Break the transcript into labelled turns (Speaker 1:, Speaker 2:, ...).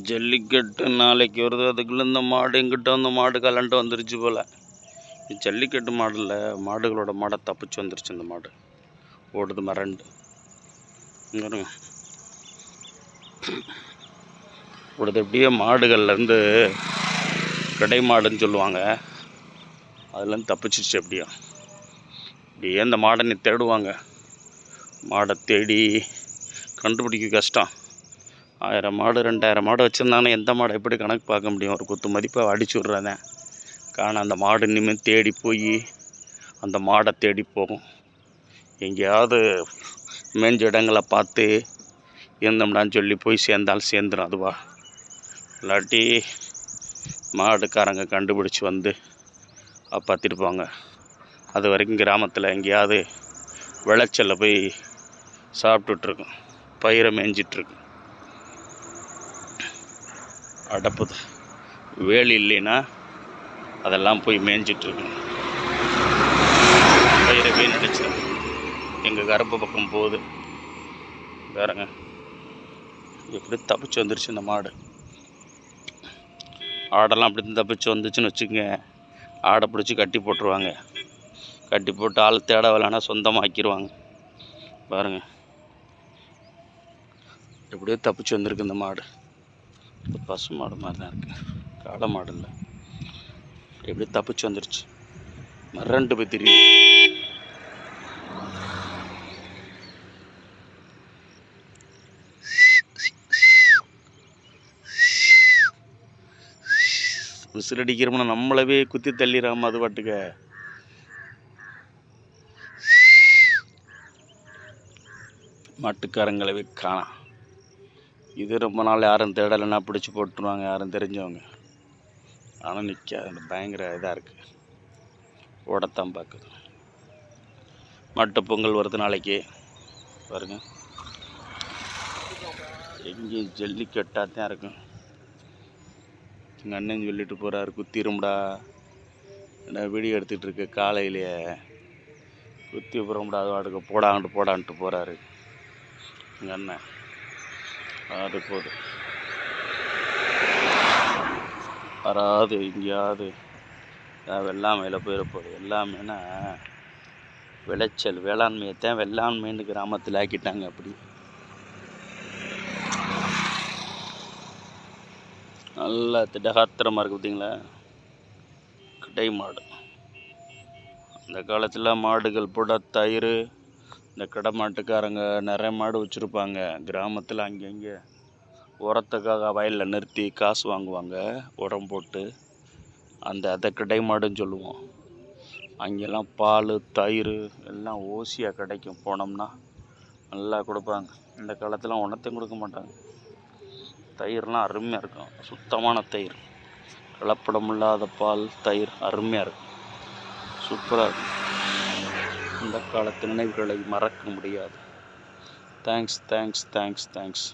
Speaker 1: ஜல்லிக்கட்டு நாளைக்கு வருது. அதுக்குள்ளே இந்த மாடு எங்கிட்ட வந்து மாடு கலண்டு வந்துருச்சு போல். ஜல்லிக்கட்டு மாடில் மாடுகளோட மாடை தப்பிச்சு வந்துருச்சு. இந்த மாடு ஓடுது மரண்டு ஓடுது. எப்படியே மாடுகள்லேருந்து கடை மாடுன்னு சொல்லுவாங்க, அதுலேருந்து தப்பிச்சிச்சு. எப்படியே இந்த மாடை நீ தேடுவாங்க. மாடை தேடி கண்டுபிடிக்க கஷ்டம். 1000 மாடு 2000 மாடு வச்சுருந்தானே எந்த மாடை எப்படி கணக்கு பார்க்க முடியும்? ஒரு குத்து மதிப்பை அடிச்சு விட்றதேன். காண அந்த மாடு இனிமேல் தேடி போய் அந்த மாடை தேடி போகும். எங்கேயாவது மேஞ்ச இடங்களை பார்த்து இருந்தோம்னான்னு சொல்லி போய் சேர்ந்தாலும் சேர்ந்துடும் அதுவா. இல்லாட்டி மாடுக்காரங்க கண்டுபிடிச்சி வந்து பார்த்துட்டு போங்க. அது வரைக்கும் கிராமத்தில் எங்கேயாவது விளைச்சலில் போய் சாப்பிட்டுட்ருக்கும், பயிரை மேய்ஞ்சிட்ருக்கு. அடப்புது வேலி இல்லைன்னா அதெல்லாம் போய் மேய்ஞ்சிட்ருக்கணும். பயிரை வீணடிச்சிடும். எங்கள் கருப்பு பக்கம் போகுது வேறங்க. எப்படி தப்பிச்சு வந்துருச்சு இந்த மாடு. ஆடெல்லாம் அப்படி தப்பிச்சு வந்துச்சுன்னு வச்சுக்கோங்க, ஆடை பிடிச்சி கட்டி போட்டுருவாங்க. கட்டி போட்டு ஆள் தேட வரலைன்னா சொந்தமாக்கிடுவாங்க. பாருங்க எப்படியோ தப்பிச்சு வந்திருக்கு இந்த மாடு. பசு மாடு மாதிரி தான் இருக்குது, காளை மாடு இல்லை. எப்படியோ தப்பிச்சு வந்துருச்சு. மரண்டு போய் தெரியுது. விசில் அடிக்கிறோம்னா நம்மளவே குத்தி தள்ளிடாம அது பாட்டுக்க. மாட்டுக்காரங்களவே காணாம். இது ரொம்ப நாள் யாரும் தேடலைன்னா பிடிச்சி போட்டுருவாங்க, யாரும் தெரிஞ்சவங்க. ஆனால் நிற்காது, பயங்கர இதாக இருக்குது, ஓடத்தான் பார்க்குது. மாட்டு பொங்கல் வருது நாளைக்கு பாருங்க. எங்கேயும் ஜல்லிக்கட்டாக தான் இருக்கும். எங்கள் அண்ணன் சொல்லிட்டு போகிறாரு, குத்திரும்டா. நான் வீடியோ எடுத்துகிட்டு இருக்க காலையிலேயே குத்தி போகிறோம்டா, அது வாட்டுக்கு போடான்ட்டு போகிறாரு எங்கள் அண்ணன். அது போகுது வராது. எங்கேயாவது வெள்ளாமையில் போயிடப்போகுது. எல்லாமேனா விளைச்சல், வேளாண்மையைத்தான் வெள்ளாண்மைன்னு கிராமத்தில் ஆக்கிட்டாங்க. அப்படி நல்லா திடகாத்திரமாக இருக்குது பார்த்தீங்களா. கடை மாடு. அந்த காலத்தில் மாடுகள் போட தயிர். இந்த கடை மாட்டுக்காரங்க நிறைய மாடு வச்சுருப்பாங்க கிராமத்தில். அங்கங்கே உரத்துக்காக வயலில் நிறுத்தி காசு வாங்குவாங்க, உரம் போட்டு. அதை கடை மாடுன்னு சொல்லுவோம். அங்கெல்லாம் பால் தயிர் எல்லாம் ஓசியாக கிடைக்கும். போனோம்னா நல்லா கொடுப்பாங்க. இந்த காலத்தில் உணத்தையும் கொடுக்க மாட்டாங்க. தயிர்லாம் அருமையாக இருக்கும், சுத்தமான தயிர், கலப்படம் இல்லாத பால் தயிர் அருமையாக இருக்கும், சூப்பராக இருக்கும். இந்த காலத்து நினைவுகளை மறக்க முடியாது. தேங்க்ஸ்.